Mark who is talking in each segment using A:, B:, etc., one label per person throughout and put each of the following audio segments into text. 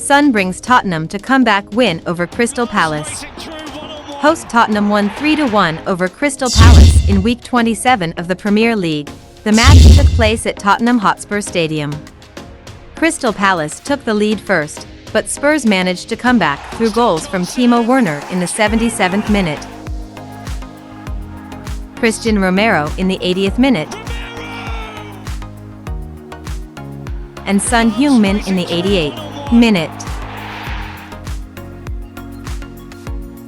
A: Son brings Tottenham to comeback win over Crystal Palace. Host Tottenham won 3-1 over Crystal Palace in Week 27 of the Premier League. The match took place at Tottenham Hotspur Stadium. Crystal Palace took the lead first, but Spurs managed to come back through goals from Timo Werner in the 77th minute, Christian Romero in the 80th minute, and Son Heung-min in the 88th minute.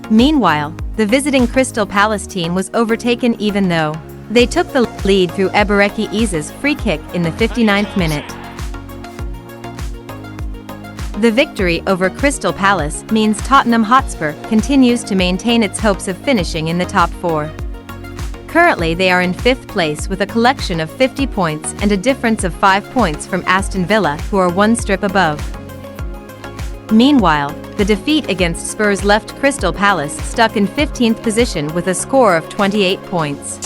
A: Meanwhile, the visiting Crystal Palace team was overtaken even though they took the lead through Ebereki Eze's free kick in the 59th minute. The victory over Crystal Palace means Tottenham Hotspur continues to maintain its hopes of finishing in the top 4. Currently they are in 5th place with a collection of 50 points and a difference of 5 points from Aston Villa, who are one strip above. Meanwhile, the defeat against Spurs left Crystal Palace stuck in 15th position with a score of 28 points.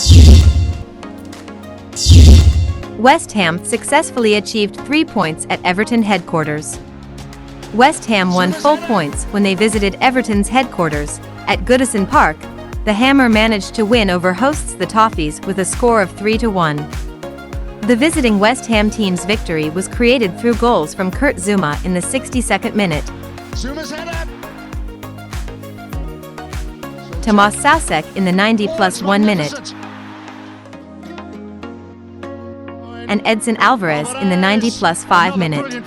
A: West Ham successfully achieved 3 points at Everton headquarters. West Ham won full points when they visited Everton's headquarters. At Goodison Park, the Hammer managed to win over hosts the Toffees with a score of 3-1. The visiting West Ham team's victory was created through goals from Kurt Zouma in the 62nd minute, Tomas Soucek in the 90+1 minute, and Edson Alvarez in the 90+5 minute.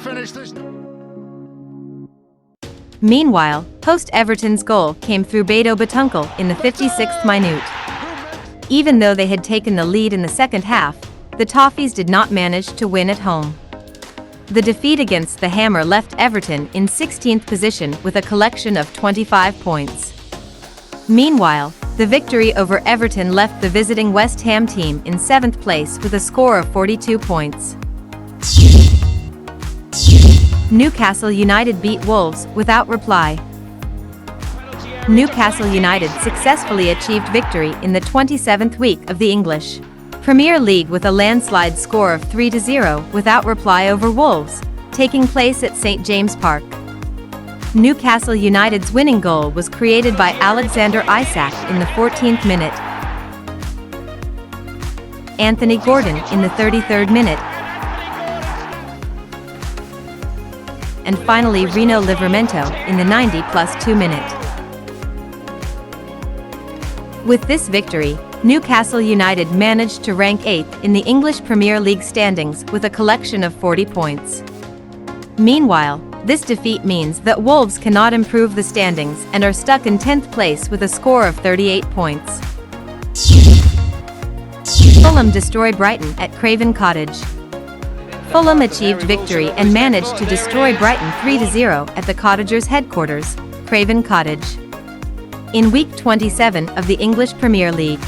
A: Meanwhile, host Everton's goal came through Beto Batunkel in the 56th minute. Even though they had taken the lead in the second half, the Toffees did not manage to win at home. The defeat against the Hammer left Everton in 16th position with a collection of 25 points. Meanwhile, the victory over Everton left the visiting West Ham team in 7th place with a score of 42 points. Newcastle United beat Wolves without reply. Newcastle United successfully achieved victory in the 27th week of the English Premier League with a landslide score of 3-0 without reply over Wolves, taking place at St James Park. Newcastle United's winning goal was created by Alexander Isak in the 14th minute, Anthony Gordon in the 33rd minute, and finally Rino Livramento in the 90+2 minute. With this victory, Newcastle United managed to rank 8th in the English Premier League standings with a collection of 40 points. Meanwhile, this defeat means that Wolves cannot improve the standings and are stuck in 10th place with a score of 38 points. Fulham destroy Brighton at Craven Cottage. Fulham achieved victory and managed to destroy Brighton 3-0 at the Cottagers' headquarters, Craven Cottage, in Week 27 of the English Premier League.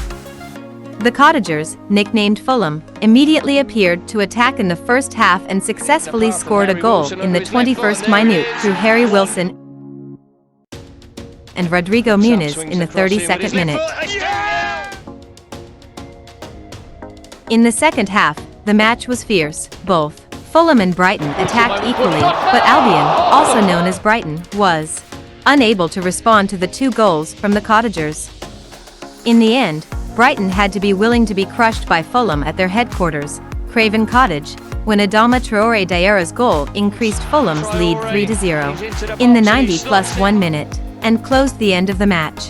A: The Cottagers, nicknamed Fulham, immediately appeared to attack in the first half and successfully scored a goal in the 21st minute through Harry Wilson and Rodrigo Muniz in the 32nd minute. In the second half, the match was fierce. Both Fulham and Brighton attacked equally, but Albion, also known as Brighton, was unable to respond to the 2 goals from the Cottagers. In the end, Brighton had to be willing to be crushed by Fulham at their headquarters, Craven Cottage, when Adama Traoré Diarra's goal increased Fulham's lead 3-0 in the 90+1 minute, and closed the end of the match.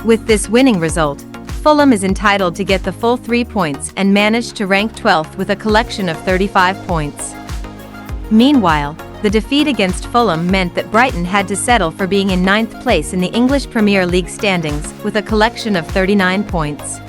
A: With this winning result, Fulham is entitled to get the full 3 points and managed to rank 12th with a collection of 35 points. Meanwhile, the defeat against Fulham meant that Brighton had to settle for being in 9th place in the English Premier League standings with a collection of 39 points.